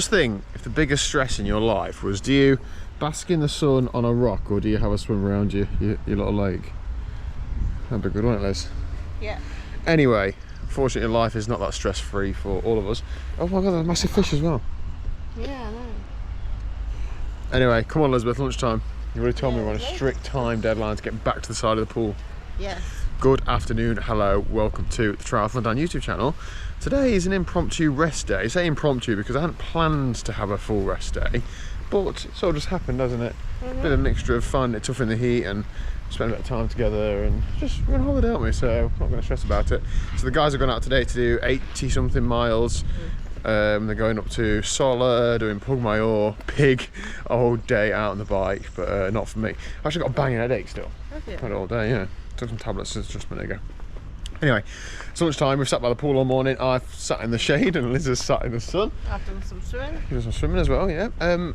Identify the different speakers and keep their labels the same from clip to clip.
Speaker 1: Just think, if the biggest stress in your life was, do you bask in the sun on a rock, or do you have a swim around your little lake? That'd be good, wouldn't it, Liz?
Speaker 2: Yeah.
Speaker 1: Anyway, fortunately life is not that stress-free for all of us. Oh my god, there's a massive fish as well.
Speaker 2: Yeah, I know.
Speaker 1: Anyway, come on Elizabeth, lunchtime. You already told me we're on a strict time deadline to get back to the side of the pool.
Speaker 2: Yes.
Speaker 1: Good afternoon, hello, welcome to the TriathlonDan YouTube channel. Today is an impromptu rest day. I say impromptu because I hadn't planned to have a full rest day, but it sort of just happened, doesn't it? A bit of a mixture of fun, it's tough in the heat, and spend a bit of time together, and just we're on holiday, aren't we? So I'm not going to stress about it. So the guys have gone out today to do 80 something miles. They're going up to Sola, doing Pugmayor, big old day out on the bike, but not for me. I've actually got a banging headache still. Had it all day, yeah. Took some tablets just a minute ago. Anyway, it's lunchtime, we've sat by the pool all morning. I've sat in the shade and Liz has sat in the sun.
Speaker 2: I've done some swimming.
Speaker 1: You've done some swimming as well, yeah.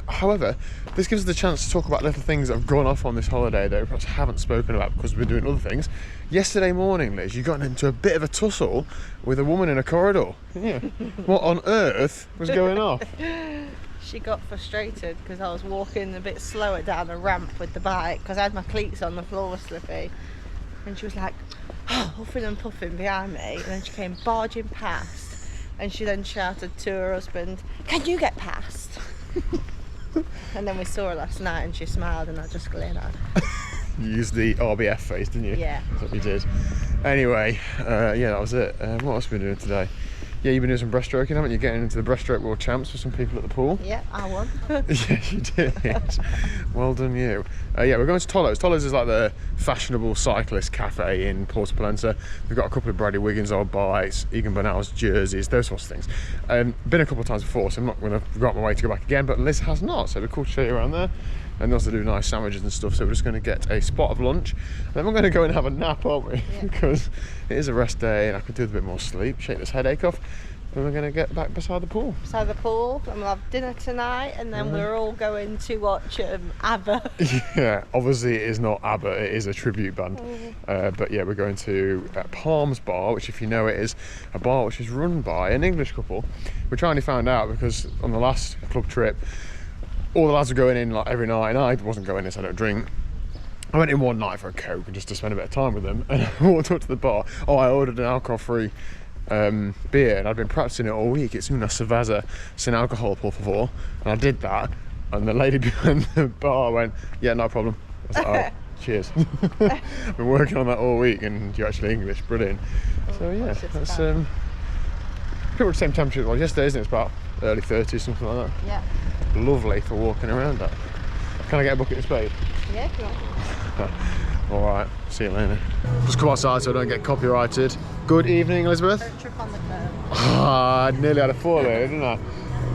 Speaker 1: However, this gives us the chance to talk about little things that have gone off on this holiday that we perhaps haven't spoken about because we've been doing other things. Yesterday morning, Liz, you got into a bit of a tussle with a woman in a corridor. Yeah. What on earth was going off?
Speaker 2: She got frustrated because I was walking a bit slower down a ramp with the bike because I had my cleats on, the floor was slippy. And she was like, huffing and puffing behind me, and then she came barging past, and she then shouted to her husband, "Can you get past?" And then we saw her last night and she smiled and I just glared at her.
Speaker 1: You used the RBF face, didn't you?
Speaker 2: Yeah.
Speaker 1: That's what you did. Anyway, yeah, that was it. What else have we been doing today? Yeah, you've been doing some breaststroking, haven't you? Getting into the breaststroke world champs with some people at the pool.
Speaker 2: Yeah, I won.
Speaker 1: Yes, you did. Well done, you. Yeah, we're going to Tollo's. Tollo's is like the fashionable cyclist cafe in Porto Polenta. We've got a couple of Bradley Wiggins old bikes, Egan Bernal's jerseys, those sorts of things. Been a couple of times before, so I'm not going to go out my way to go back again, but Liz has not, so it'd be cool to show you around there. And they also do nice sandwiches and stuff, so we're just going to get a spot of lunch. And then we're going to go and have a nap, aren't we? Yeah. Because it is a rest day and I could do with a bit more sleep, shake this headache off. Then we're going to get back beside the pool.
Speaker 2: Beside the pool, and we'll have dinner tonight, and then we're all going to watch ABBA.
Speaker 1: Yeah, obviously it is not ABBA, it is a tribute band. But yeah, we're going to Palms Bar, which, if you know, it is a bar which is run by an English couple. We're trying to find out because on the last club trip, all the lads were going in like every night, and I wasn't going in, so I don't drink. I went in one night for a Coke and just to spend a bit of time with them, and I walked up to the bar. Oh, I ordered an alcohol-free beer, and I'd been practicing it all week. It's una cerveza sin alcohol, por favor. And I did that, and the lady behind the bar went, "Yeah, no problem." I was like, "Oh, cheers." I've been working on that all week, and you're actually English, brilliant. So yeah, that's pretty much the same temperature as it was yesterday, isn't it? It's about early 30s, something like that. Yeah. Lovely for walking around at. Can I get a bucket and spade?
Speaker 2: Yeah, if you want.
Speaker 1: Alright, see you later. Just come outside so I don't get copyrighted. Good evening, Elizabeth.
Speaker 2: Don't trip on the curb.
Speaker 1: I nearly had a fall there, didn't I?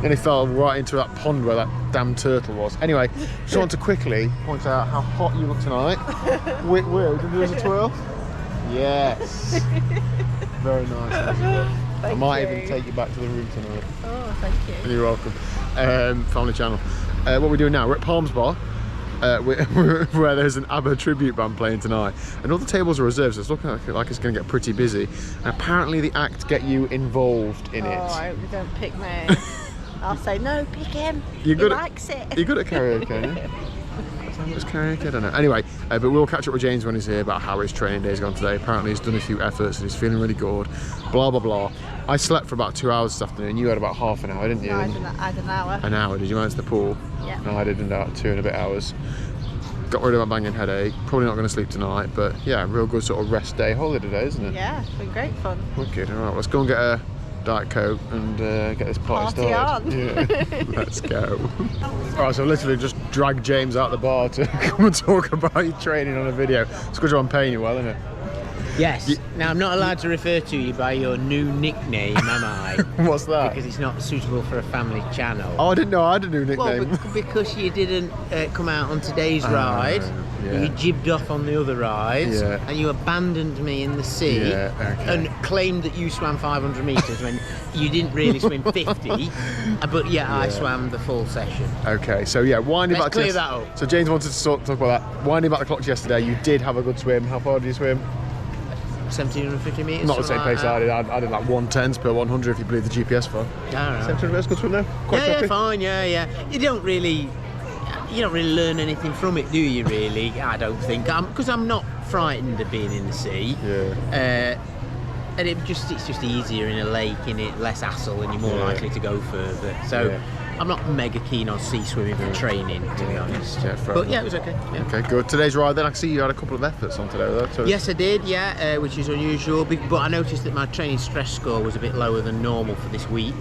Speaker 1: Nearly fell right into that pond where that damn turtle was. Anyway, just want to quickly point out how hot you look tonight. Will, did you do us a twirl? Yes. Very nice. I might even take you back to the room tonight.
Speaker 2: Oh, thank you.
Speaker 1: You're welcome. Family channel. What we're doing now, we're at Palms Bar, where there's an ABBA tribute band playing tonight, and all the tables are reserved, so it's looking like it's going to get pretty busy. And apparently the act get you involved in it.
Speaker 2: Oh, I hope you don't pick me. I'll say, no, pick him. He likes it.
Speaker 1: You're good at karaoke, aren't you? It's karaoke, I don't know. Anyway, but we'll catch up with James when he's here about how his training day's gone today. Apparently he's done a few efforts and he's feeling really good. Blah, blah, blah. I slept for about 2 hours this afternoon. You had about half an hour, didn't you?
Speaker 2: No, I had an hour.
Speaker 1: An hour. Did you manage the pool?
Speaker 2: Yeah.
Speaker 1: No, I did about 2 and a bit hours. Got rid of my banging headache. Probably not going to sleep tonight, but yeah, real good sort of rest day holiday today, isn't it?
Speaker 2: Yeah, it's been great fun.
Speaker 1: Wicked. All right, let's go and get a Diet Coke and get this party started. Yeah, let's go. Alright, so literally just dragged James out the bar to come and talk about your training on a video. It's good I'm paying you well, isn't it?
Speaker 3: Yes. Now, I'm not allowed to refer to you by your new nickname, am I?
Speaker 1: What's that?
Speaker 3: Because it's not suitable for a family channel.
Speaker 1: Oh, I didn't know I had a new nickname.
Speaker 3: Well, because you didn't come out on today's ride,
Speaker 1: yeah.
Speaker 3: You jibbed off on the other rides,
Speaker 1: yeah.
Speaker 3: And you abandoned me in the sea,
Speaker 1: yeah, okay.
Speaker 3: And claimed that you swam 500 metres when you didn't really swim 50, but yeah, I swam the full session.
Speaker 1: Okay, so yeah, winding
Speaker 3: Let's
Speaker 1: back
Speaker 3: clear that up.
Speaker 1: So James wanted to talk about that. Winding back the clock yesterday, you did have a good swim. How far did you swim?
Speaker 3: 1750 metres.
Speaker 1: Not the same
Speaker 3: something
Speaker 1: pace
Speaker 3: like
Speaker 1: I did. I did like 110s per 100 if you believe the GPS file.
Speaker 3: that. All right.
Speaker 1: 700 meters, good swim now. Quite
Speaker 3: Yeah,
Speaker 1: happy.
Speaker 3: fine. Yeah. You don't really learn anything from it, do you? Really, I don't think. Because I'm not frightened of being in the sea.
Speaker 1: Yeah.
Speaker 3: And it's just easier in a lake, less hassle, and you're more likely to go further. So I'm not mega keen on sea swimming for training, to be honest.
Speaker 1: Yeah, fair
Speaker 3: But
Speaker 1: enough.
Speaker 3: yeah, it was okay. Yeah.
Speaker 1: Okay, good. Today's ride then, I can see you had a couple of efforts on today though. So
Speaker 3: Yes, I did, which is unusual. But I noticed that my training stress score was a bit lower than normal for this week.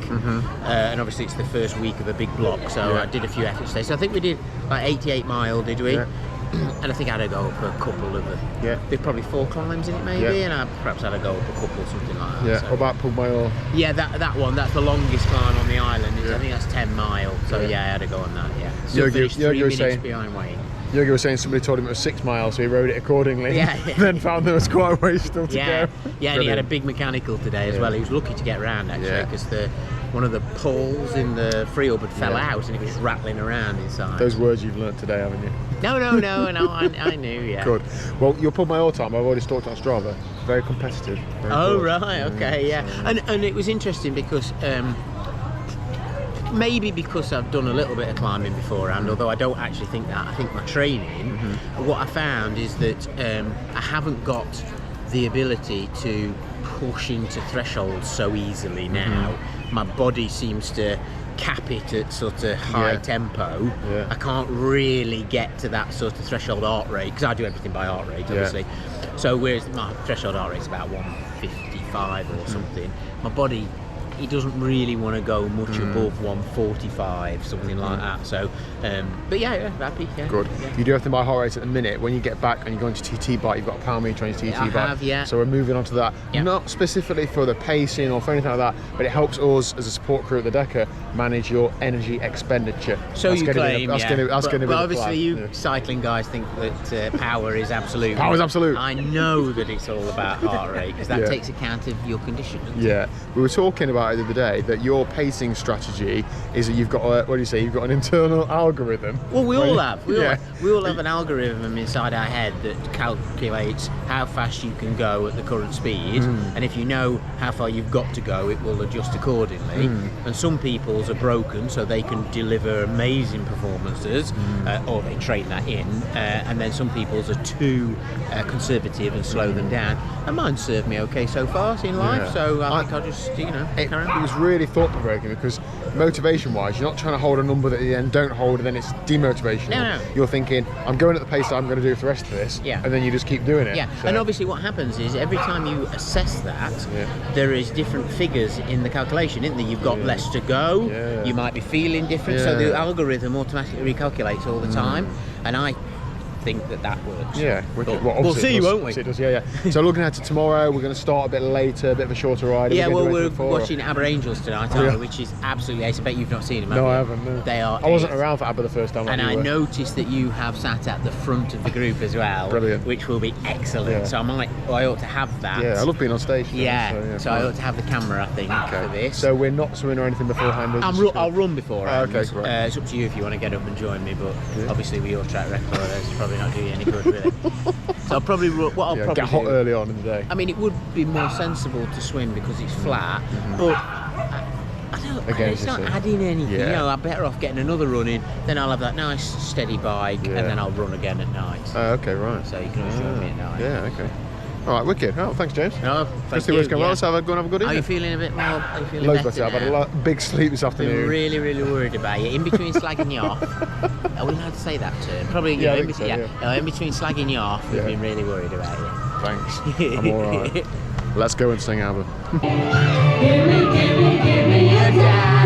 Speaker 3: And obviously it's the first week of a big block, so I did a few efforts today. So I think we did like 88 mile, did we?
Speaker 1: Yeah.
Speaker 3: And I think I had to go up a couple of them.
Speaker 1: Yeah.
Speaker 3: There's probably 4 climbs in it maybe,
Speaker 1: Yeah.
Speaker 3: and I perhaps had to go up a couple, something like that.
Speaker 1: Yeah,
Speaker 3: so.
Speaker 1: what about Pugmail?
Speaker 3: Yeah, that one, that's the longest climb on the island.
Speaker 1: Yeah.
Speaker 3: I think that's 10 miles. So
Speaker 1: Yeah.
Speaker 3: yeah, I had to go on that, yeah. So
Speaker 1: Yogi-
Speaker 3: finished 3
Speaker 1: Yogi was
Speaker 3: minutes
Speaker 1: saying-
Speaker 3: behind Wayne.
Speaker 1: Yogi was saying somebody told him it was 6 miles, so he rode it accordingly.
Speaker 3: Yeah.
Speaker 1: Then found there was quite a ways still to
Speaker 3: Yeah,
Speaker 1: go.
Speaker 3: yeah, and he had a
Speaker 1: Brilliant.
Speaker 3: big mechanical today as
Speaker 1: Yeah.
Speaker 3: well. He was lucky to get around actually,
Speaker 1: Yeah.
Speaker 3: because one of the poles in the freehub had fell
Speaker 1: Yeah.
Speaker 3: out and it was just rattling around inside.
Speaker 1: Those words you've learnt today, haven't you?
Speaker 3: No, I knew, yeah.
Speaker 1: Good. Well, your Pugmail time, I've already stalked on Strava. Very competitive. Very
Speaker 3: Oh
Speaker 1: good.
Speaker 3: right, okay, yeah. And it was interesting because maybe because I've done a little bit of climbing beforehand, although I don't actually think that. I think my training, what I found is that I haven't got the ability to push into thresholds so easily now. My body seems to cap it at sort of high tempo.
Speaker 1: Yeah.
Speaker 3: I can't really get to that sort of threshold heart rate because I do everything by heart rate, obviously. So whereas my threshold heart rate is about 155 or something, my body, it doesn't really want to go much above 145, something like that. So, but yeah, happy. Yeah.
Speaker 1: Good.
Speaker 3: Yeah.
Speaker 1: You do everything by heart rate at the minute. When you get back and you go into TT bike, you've got a pound meter on your TT
Speaker 3: I
Speaker 1: bike.
Speaker 3: have, yeah.
Speaker 1: So we're moving on to that.
Speaker 3: Yeah.
Speaker 1: Not specifically for the pacing or for anything like that, but it helps us as a support crew at the Decker manage your energy expenditure.
Speaker 3: So
Speaker 1: That's
Speaker 3: you
Speaker 1: gonna be
Speaker 3: claim,
Speaker 1: that's
Speaker 3: yeah.
Speaker 1: gonna, that's
Speaker 3: but,
Speaker 1: gonna be
Speaker 3: but
Speaker 1: the
Speaker 3: obviously
Speaker 1: plan.
Speaker 3: you
Speaker 1: Yeah.
Speaker 3: cycling guys think that power is absolute.
Speaker 1: Power is absolute.
Speaker 3: I know that it's all about heart rate because that
Speaker 1: Yeah.
Speaker 3: takes account of your condition. doesn't it?
Speaker 1: Yeah, we were talking about it the other day that your pacing strategy is that you've got a, what do you say? You've got an internal algorithm.
Speaker 3: Well, we
Speaker 1: where
Speaker 3: all
Speaker 1: you-
Speaker 3: have. We all have an algorithm inside our head that calculates how fast you can go at the current speed, and if you know how far you've got to go, it will adjust accordingly. And some people's are broken, so they can deliver amazing performances, or they train that in. And then some people's are too conservative and slow them down. And mine served me okay so far in life,
Speaker 1: Yeah.
Speaker 3: so I think I'll just carry
Speaker 1: It
Speaker 3: on.
Speaker 1: was really thought-provoking because motivation-wise, you're not trying to hold a number that you then don't hold and then it's demotivational.
Speaker 3: No.
Speaker 1: You're thinking, I'm going at the pace that I'm going to do for the rest of this,
Speaker 3: Yeah.
Speaker 1: and then you just keep doing it.
Speaker 3: Yeah,
Speaker 1: So-
Speaker 3: and obviously what happens is every time you assess that,
Speaker 1: Yeah.
Speaker 3: there is different figures in the calculation, isn't there? You've got less to go,
Speaker 1: Yeah.
Speaker 3: you might be feeling different, so
Speaker 1: Yeah.
Speaker 3: the algorithm automatically recalculates all the time, and I think that works.
Speaker 1: Yeah, wicked.
Speaker 3: But
Speaker 1: Well,
Speaker 3: we'll
Speaker 1: obviously it
Speaker 3: see,
Speaker 1: does.
Speaker 3: won't we?
Speaker 1: Obviously it does, yeah. So looking ahead to tomorrow, we're going to start a bit later, a bit of a shorter ride. Are
Speaker 3: Yeah,
Speaker 1: we
Speaker 3: well,
Speaker 1: gonna do
Speaker 3: we're
Speaker 1: anything before?
Speaker 3: watching Aber Angels tonight,
Speaker 1: Yeah.
Speaker 3: aren't we? Which is absolutely ace. I bet you've not seen them, have
Speaker 1: No,
Speaker 3: you?
Speaker 1: I haven't. No.
Speaker 3: They are
Speaker 1: I wasn't
Speaker 3: ace.
Speaker 1: around for ABBA the first time. like
Speaker 3: And
Speaker 1: you
Speaker 3: I
Speaker 1: were.
Speaker 3: noticed that you have sat at the front of the group as well,
Speaker 1: Brilliant.
Speaker 3: which will be excellent.
Speaker 1: Yeah.
Speaker 3: So I ought to have that.
Speaker 1: Yeah, I love being on stage.
Speaker 3: Yeah, so I
Speaker 1: fine.
Speaker 3: ought to have the camera, I think, for this.
Speaker 1: So we're not swimming or anything beforehand. we're just-
Speaker 3: I'll run before.
Speaker 1: Oh, okay, great.
Speaker 3: It's up to you if you want to get up and join me, but obviously with your track record, it's probably not doing you any good, really. So I'll probably what I'll
Speaker 1: Yeah,
Speaker 3: probably
Speaker 1: get hot
Speaker 3: do.
Speaker 1: early on in the day.
Speaker 3: I mean, it would be more sensible to swim because it's flat, but I don't.
Speaker 1: Again,
Speaker 3: It's
Speaker 1: as you
Speaker 3: not
Speaker 1: say.
Speaker 3: adding anything.
Speaker 1: Yeah.
Speaker 3: You know, I'm better off getting another run in. Then I'll have that nice steady bike,
Speaker 1: Yeah.
Speaker 3: and then I'll run again at night.
Speaker 1: Oh, okay, right.
Speaker 3: So you can always join me at night.
Speaker 1: Yeah, okay. All right, wicked. Oh, thanks, James.
Speaker 3: No,
Speaker 1: Just
Speaker 3: thank
Speaker 1: see what's
Speaker 3: you,
Speaker 1: going on.
Speaker 3: yeah.
Speaker 1: Let's have a good
Speaker 3: Are you
Speaker 1: evening.
Speaker 3: feeling a bit more? Are you feeling
Speaker 1: Loads
Speaker 3: better
Speaker 1: better. I've had a
Speaker 3: now?
Speaker 1: big sleep this
Speaker 3: Been
Speaker 1: afternoon.
Speaker 3: really, really worried about you. In between slagging you off, are we allowed to say that term? Probably.
Speaker 1: Yeah, I
Speaker 3: in
Speaker 1: think so,
Speaker 3: between, in between slagging you off, we've
Speaker 1: Yeah.
Speaker 3: been really worried about you.
Speaker 1: Thanks. I'm all right. Let's go and sing ABBA.
Speaker 2: Gimme, gimme, gimme a dime.